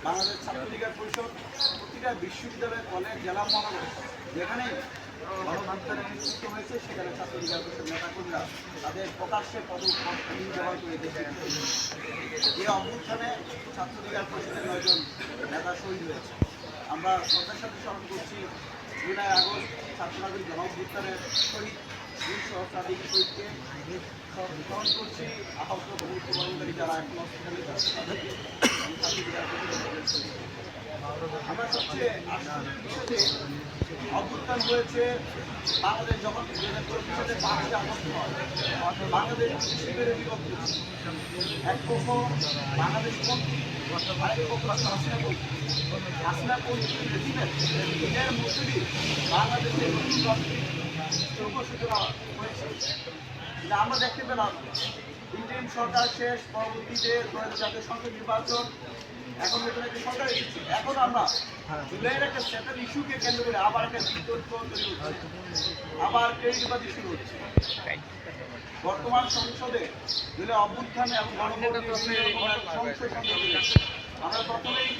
বাংলাদেশ ছাত্রলীগের পরিষদ প্রতিটা বিশ্ববিদ্যালয়, কলেজ, জেলা, মহানগর যেখানেই গণঅভ্যুত্থান অনুষ্ঠিত হয়েছে সেখানে ছাত্রলীগের পরিষদ নেতাকর্মীরা তাদের প্রকাশ্যে পদক্ষেপ ব্যবহার করে যে অভ্যুত্থানে ছাত্রলীগের পরিষদের 9 জন নেতা শহীদ হয়েছে। আমরা শ্রদ্ধার সাথে স্মরণ করছি 2 আগস্ট ছাত্র নাগরিক গণঅভ্যুত্থানের শহীদ 2 সহস্রাধিক শহীদকে, স্মরণ করছি আহত ভূমিকর্মী যারা এখন হসপিটালে তাদেরকে। আমরা সবচেয়ে আশ্চর্যের বিষয় যে অভ্যুত্থান হয়েছে বাংলাদেশ যখন 2024 5 আগস্ট হয়, বাংলাদেশ শিবিরে বিভক্ত। এক পক্ষ বাংলাদেশ পন্থী, আরেক পক্ষ হাসিনা পন্থী রেজিমেন্ট, এদের মধ্যে দিয়ে বাংলাদেশের শুভ সূচনা হয়েছে। আমরা দেখতে পেলাম ইন্ডিয়ান সরকার শেষ, পরবর্তীতে জাতীয় সংসদ নির্বাচন, এখন নতুন একটা সরকার এসেছে। এখন আমরা জুলাইয়ের একটা সেটেল ইস্যুকে কেন্দ্র করে আবার একটা বিতর্ক তৈরি হচ্ছে, আবার ক্রেডিটবাজি শুরু হচ্ছে। বর্তমান সংসদে জুলাই অভ্যুত্থান এবং আমরা প্রথমেই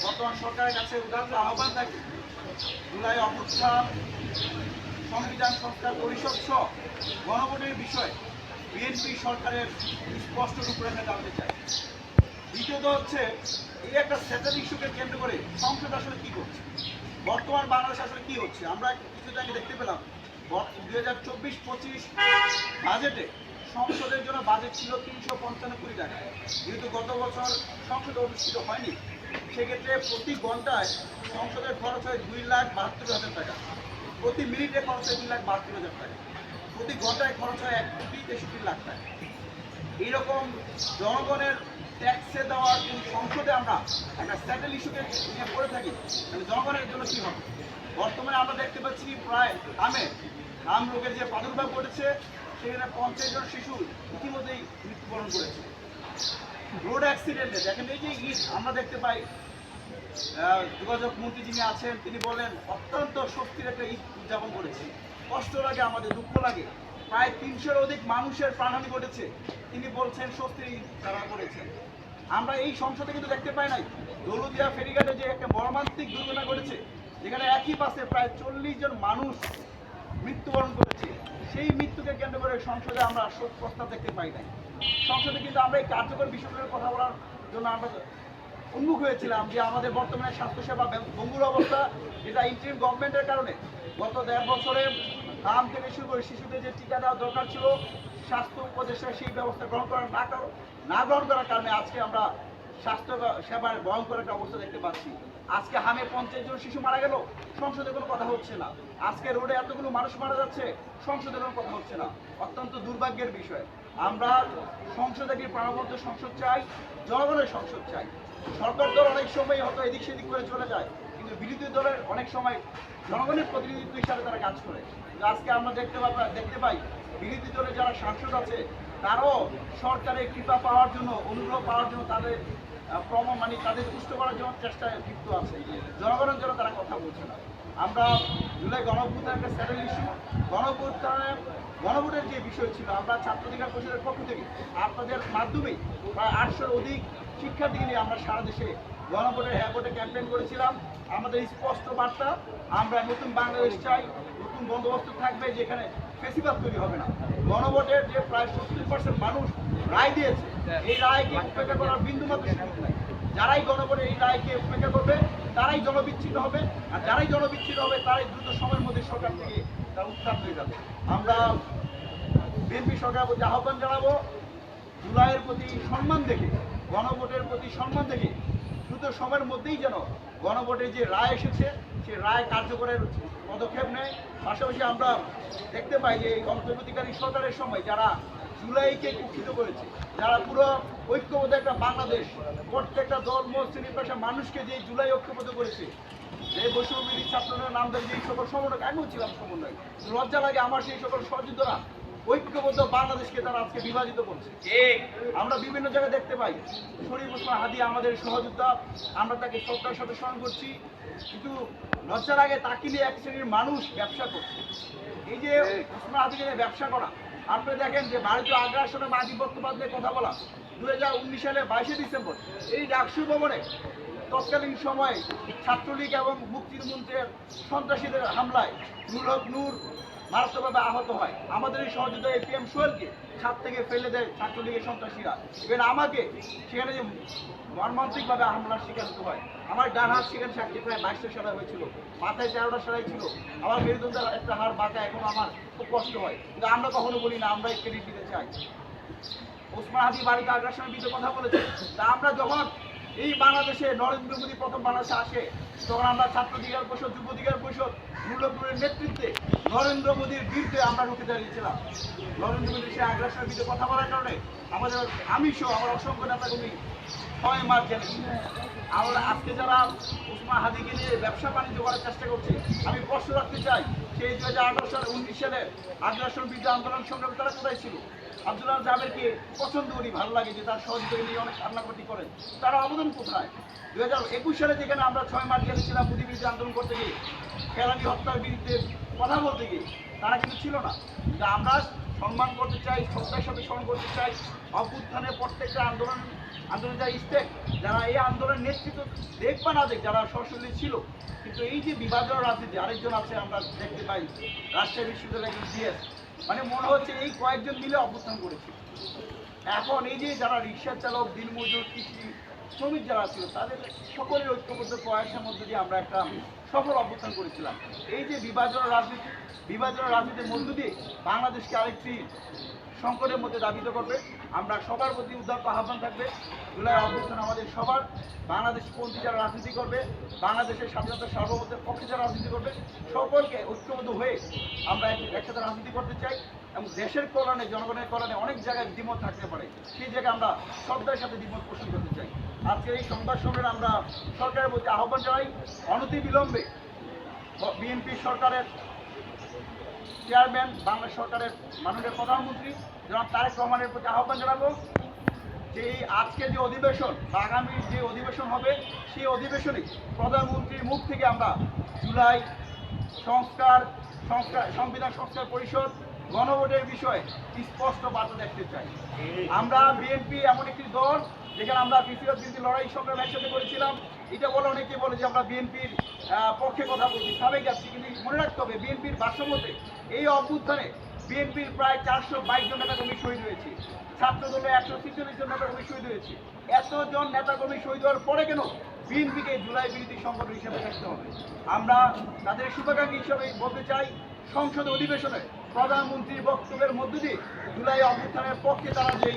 বর্তমান সরকারের কাছে উদাহরণ আহ্বান থাকি, জুলাই অভ্যুত্থান, সংবিধান সংস্কার পরিষদ সহ গণভোটের বিষয়ে বিএনপি সরকারের স্পষ্ট রূপরেখা জানতে চাই। দ্বিতীয়ত হচ্ছে এই একটা সেটেল ইস্যুকে কেন্দ্র করে সংসদ আসলে কি করছে, বর্তমান বাংলাদেশ আসলে কি হচ্ছে। আমরা কিছু আগে দেখতে পেলাম 2024-25 বাজেটে সংসদের জন্য বাজেট ছিল 355 কোটি টাকা। যেহেতু গত বছর সংসদ অনুষ্ঠিত হয়নি, সেক্ষেত্রে প্রতি ঘন্টায় সংসদের খরচ হয় 2,72,000 টাকা, প্রতি মিনিটে খরচ হয় 2,72,000 টাকা, প্রতি ঘন্টায় খরচ হয় 1,63,00,000 টাকা। এইরকম জনগণের ট্যাক্সে দেওয়ার যদি সংসদে আমরা একটা সেটেল ইস্যুকে নিয়ে করে থাকি, তাহলে জনগণের জন্য কী হবে? বর্তমানে আমরা দেখতে পাচ্ছি প্রায় আম রোগের যে প্রাদুর্ভাব ঘটেছে, সেখানে 50 জন শিশু ইতিমধ্যেই মৃত্যুবরণ করেছে। রোড অ্যাক্সিডেন্টে দেখেন, এই যে ঈদ আমরা দেখতে পাই, যোগাযোগ মন্ত্রী যিনি আছেন তিনি বলেন অত্যন্ত স্বস্তির একটা ঈদ উদযাপন করেছি। কষ্ট লাগে, আমাদের দুঃখ লাগে, প্রায় 300-এর অধিক মানুষের প্রাণহানি ঘটেছে, তিনি বলছেন স্বস্তির ঈদ তারা করেছেন। আমরা এই সংসদে কিন্তু দেখতে পাই নাই দৌলতদিয়া ফেরিঘাটে যে একটা মর্মান্তিক দুর্ঘটনা ঘটেছে, যেখানে একই পাশে প্রায় 40 জন মানুষ মৃত্যুবরণ করেছে। সেই মৃত্যুকে কেন্দ্র করে সংসদে আমরা শোক প্রস্তাব দেখতে পাই নাই। সংসদে কিন্তু আমরা এই কার্যকর বিষয়গুলোর কথা বলার জন্য আমরা উন্মুখ হয়েছিলাম যে আমাদের বর্তমানে স্বাস্থ্যসেবা ভঙ্গুর অবস্থা, যেটা ইন্টারিম গভর্নমেন্টের কারণে গত 1.5 বছরে আম থেকে শুরু করে শিশুদের যে টিকা দেওয়া দরকার ছিল, স্বাস্থ্য উপদেষ্টা সেই ব্যবস্থা গ্রহণ করার কারণে আজকে আমরা স্বাস্থ্য সেবার ভয়ঙ্কর একটা অবস্থা দেখতে পাচ্ছি। আজকে হামে 50 জন শিশু মারা গেল, সংসদে কোনো কথা হচ্ছে না। আজকে রোডে এতগুলো মানুষ মারা যাচ্ছে, সংসদে কোনো কথা হচ্ছে না। অত্যন্ত দুর্ভাগ্যের বিষয়। আমরা সংসদে একটি প্রাণবন্ত সংসদ চাই, জনগণের সংসদ চাই। সরকার দল অনেক সময় হয়তো এদিক সেদিক করে চলে যায়, কিন্তু বিরোধী দলের অনেক সময় জনগণের প্রতিনিধিত্ব হিসাবে তারা কাজ করে। আজকে আমরা দেখতে পাই বিরোধী দলের যারা সাংসদ আছে তারাও সরকারের কৃপা পাওয়ার জন্য, অনুগ্রহ পাওয়ার জন্য তাদের তাদের তুষ্ট করার জন্য চেষ্টায় লিপ্ত আছে। জনগণের জন্য তারা কথা বলছে না। আমরা জুলাই গণঅভ্যুত্থানের একটা সেটেল ইস্যু, গণভোটের যে বিষয় ছিল, আমরা ছাত্রলীগের পরিষদের পক্ষ থেকে আপনাদের মাধ্যমেই প্রায় 800-এর অধিক শিক্ষার্থী নিয়ে আমরা সারা দেশে গণভোটের ভোটে ক্যাম্পেইন করেছিলাম। আমাদের স্পষ্ট বার্তা, আমরা নতুন বাংলাদেশ চাই, নতুন বন্দোবস্ত থাকবে যেখানে ফেসিবাদ তৈরি হবে না। গণভোটের যে প্রায় 70% মানুষ রায় দিয়েছে, এই রায়কে উপেক্ষা করার বিন্দুমাত্র সুযোগ নাই। যারাই গণভোটের এই রায়কে উপেক্ষা করবে তারাই জনবিচ্ছিন্ন হবে, আর যারাই জনবিচ্ছিন্ন হবে তারাই দ্রুত সময়ের মধ্যে সরকার থেকে তার উত্থান হয়ে যাবে। আমরা বিএনপি সরকারের প্রতি আহ্বান জানাবো, জুলাইয়ের প্রতি সম্মান দেখে, গণভোটের প্রতি সম্মান দেখে দ্রুত সময়ের মধ্যেই যেন গণভোটের যে রায় এসেছে সেই রায় কার্যকরের পদক্ষেপ নেয়। পাশাপাশি আমরা দেখতে পাই যে এই অন্তর্বর্তীকালীন সরকারের সময় যারা জুলাইকে কুক্ষিত করেছে, যারা পুরো ঐক্যবদ্ধ একটা বাংলাদেশ, প্রত্যেকটা দল মত শ্রেণী পেশা মানুষকে যে জুলাই ঐক্যবদ্ধ করেছে, যে বৈষম্যবিরোধী ছাত্রদের নাম দেয়, যেই সকল সমন্বয়, আমিও ছিলাম সমন্বয়, লজ্জা লাগে আমার সেই সকল সহযোদ্ধারা ঐক্যবদ্ধ বাংলাদেশকে তারা আজকে বিভাজিত করছে। আমরা বিভিন্ন জায়গায় দেখতে পাই শরীফ ওসমান হাদি আমাদের সহযোদ্ধা, আমরা তাকে শ্রদ্ধার সাথে স্মরণ করছি, কিন্তু লজ্জার আগে তাকে নিয়ে এক শ্রেণীর মানুষ ব্যবসা করছে। এই যে ওসমান হাদিকে নিয়ে ব্যবসা করা, আপনি দেখেন যে ভারতীয় আগ্রাসনে আধিপত্যবাদ নিয়ে কথা বলা, 2019 সালে 22শে ডিসেম্বর এই ডাকসু ভবনে তৎকালীন সময়ে ছাত্রলীগ এবং মুক্তির মঞ্চের সন্ত্রাসীদের হামলায় নুর হক নূর মারাত্মকভাবে আহত হয়। আমাদের এই সহযোগিতা এপিএম সোহেলকে ছাদ থেকে ফেলে দেয় ছাত্রলীগের সন্ত্রাসীরা। ইভেন আমাকে সেখানে যে মর্মান্তিকভাবে হামলার শিকার হতে হয়। আমার ডান হাত সেখানে সাক্ষী প্রায় 22টা সেলাই হয়েছিল, মাথায় 13টা সেলাই ছিল, আমার মেরুদণ্ডের একটা হাড় বাঁকা, এখন আমার খুব কষ্ট হয়। কিন্তু আমরা কখনো বলি না আমরা এই ক্রেডিট দিতে চাই। ওসমান হাদি বাড়িতে আগ্রাসনের বিরুদ্ধে কথা বলেছে। তা আমরা যখন এই বাংলাদেশে নরেন্দ্র মোদী প্রথম বাংলাদেশে আসে, তখন আমরা ছাত্র অধিকার পরিষদ, যুব অধিকার পরিষদ, নুরুলের নেতৃত্বে নরেন্দ্র মোদীর বিরুদ্ধে আমরা রুখে দাঁড়িয়েছিলাম। নরেন্দ্র মোদীর সে আগ্রাসনের বিরুদ্ধে কথা বলার কারণে আমাদের আমি সহ আমার অসংখ্য নেতাকর্মী 6 মার্চ জেলেছি। আমরা আজকে যারা ওসমান হাদিকে নিয়ে ব্যবসা বাণিজ্য করার চেষ্টা করছে, আমি প্রশ্ন রাখতে চাই, সেই 2018 সালে 19 সালের আগ্রাসন বিরুদ্ধে আন্দোলন সংগ্রামে তারা কোথায় ছিল? আব্দুল্লাহ জাবেরকে পছন্দ করি, ভালো লাগে যে তার সহযোগী নিয়ে অনেক কান্নাকাটি করেন, তারা অবদান কোথায়? 2021 সালে যেখানে আমরা 6 মার্চ গেছিলাম মোদী বিরুদ্ধে আন্দোলন করতে গিয়ে, ফেলানি হত্যার বিরুদ্ধে কথা বলতে গিয়ে, তারা কিন্তু ছিল না। কিন্তু আমরা সম্মান করতে চাই, শ্রদ্ধার সাথে স্মরণ করতে চাই অভ্যুত্থানের প্রত্যেকটা আন্দোলন যারা স্টেক, যারা এই আন্দোলনের নেতৃত্ব দেখ বা না দেখ, যারা সরাসরি ছিল। কিন্তু এই যে বিভাজন রাজনীতি, আরেকজন আছে আমরা দেখতে পাই রাজশাহী বিশ্ববিদ্যালয়ের একজন জিএস, মানে মনে হচ্ছে এই কয়েকজন মিলে অভ্যুত্থান করেছে। এখন এই যে যারা রিক্সা চালক, দিনমজুর, কৃষি শ্রমিক যারা ছিল, তাদের সকলের ঐক্যবদ্ধ প্রয়াসের মধ্যে দিয়ে আমরা একটা সফল অভ্যুত্থান করেছিলাম। এই যে বিভাজনের রাজনীতির মধ্য দিয়ে বাংলাদেশকে আরেকটি সংকটের মধ্যে দাবিত করবে। আমরা সবার প্রতি উদাত্ত আহ্বান থাকবে, জুলাই অভ্যুত্থান আমাদের সবার, বাংলাদেশপন্থী যারা রাজনীতি করবে, বাংলাদেশের স্বাধীনতার সার্বভৌমত্বের পক্ষে যারা রাজনীতি করবে, সকলকে ঐক্যবদ্ধ হয়ে আমরা একসাথে রাজনীতি করতে চাই। এবং দেশের কল্যাণে, জনগণের কল্যাণে অনেক জায়গায় দ্বিমত থাকতে পারে, সেই জায়গায় আমরা শ্রদ্ধার সাথে দ্বিমত পোষণ করতে চাই। আজকের এই সংবাদ সম্মেলনে আমরা সরকারের প্রতি আহ্বান জানাই, অনতিবিলম্বে বিএনপি সরকারের চেয়ারম্যান, বাংলাদেশ সরকারের মাননীয় প্রধানমন্ত্রী জনাব তারেক রহমানের প্রতি আহ্বান জানাবো যে আজকে যে অধিবেশন বা আগামী যে অধিবেশন হবে, সেই অধিবেশনে প্রধানমন্ত্রীর মুখ থেকে আমরা জুলাই সংবিধান সংস্কার পরিষদ, গণভোটের বিষয়ে স্পষ্ট বার্তা দেখতে চাই। আমরা বিএনপি এমন একটি দল যেখানে আমরা বিসিএস বিরোধী লড়াই সংগ্রাম একসাথে করেছিলাম। এটা বলে অনেকে বলে যে আমরা বিএনপির পক্ষে কথা বলছি, সাবেক যাচ্ছি, কিন্তু মনে রাখতে হবে বিএনপির ভাষ্যমতে এই অভ্যুত্থানে বিএনপির প্রায় 422 জন নেতাকর্মী শহীদ হয়েছে, ছাত্র দলে 146 জন নেতাকর্মী শহীদ হয়েছে। এতজন নেতাকর্মী শহীদ হওয়ার পরে কেন বিএনপিকে জুলাই বিরোধী সংগঠন হিসেবে থাকতে হবে? আমরা তাদের শুভাকাঙ্ক্ষী হিসেবে বলতে চাই, সংসদ অধিবেশনে প্রধানমন্ত্রীর বক্তব্যের মধ্য দিয়ে জুলাই অভ্যুত্থানের পক্ষে তারা যে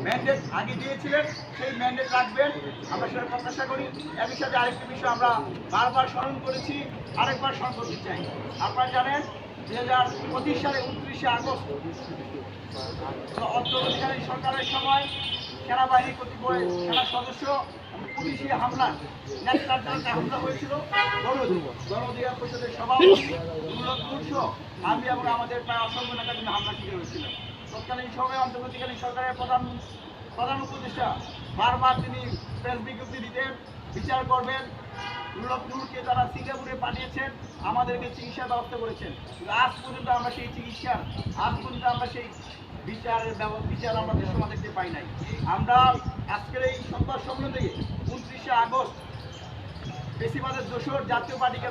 ম্যান্ডেট আগে দিয়েছিলেন সেই ম্যান্ডেট রাখবেন, আমরা সেটা প্রত্যাশা করি। একই সাথে আরেকটি বিষয় আমরা বারবার স্মরণ করেছি, আরেকবার স্মরণ করতে চাই। আপনারা জানেন 2025 সালে 29শে আগস্ট অন্তর্বর্তীকালীন সরকারের সময় সেনাবাহিনীর কতিপয় সেনা সদস্য পুলিশি হামলা, নেতৃত্বে হামলা হয়েছিল। গণ অধিকার পরিষদের সভাপতি আমি এবং আমাদের প্রায় অসংখ্য নেতা কিন্তু হামলা শিকার হয়েছিল। তৎকালীন সময়ে অন্তর্বর্তীকালীন সরকারের প্রধান উপদেষ্টা বারবার তিনি প্রেস বিজ্ঞপ্তি দিতেন, বিচার করবেন। নূরকে তারা সিঙ্গাপুরে পাঠিয়েছেন, আমাদেরকে চিকিৎসা ব্যবস্থা করেছেন। আজ পর্যন্ত আমরা সেই বিচার আমাদের সমাজ দেখতে পাই নাই। আমরা আজকের এই সংবাদ সম্মেলন থেকে 29শে আগস্ট বেশিরভাগের দোষর জাতীয় পার্টিকে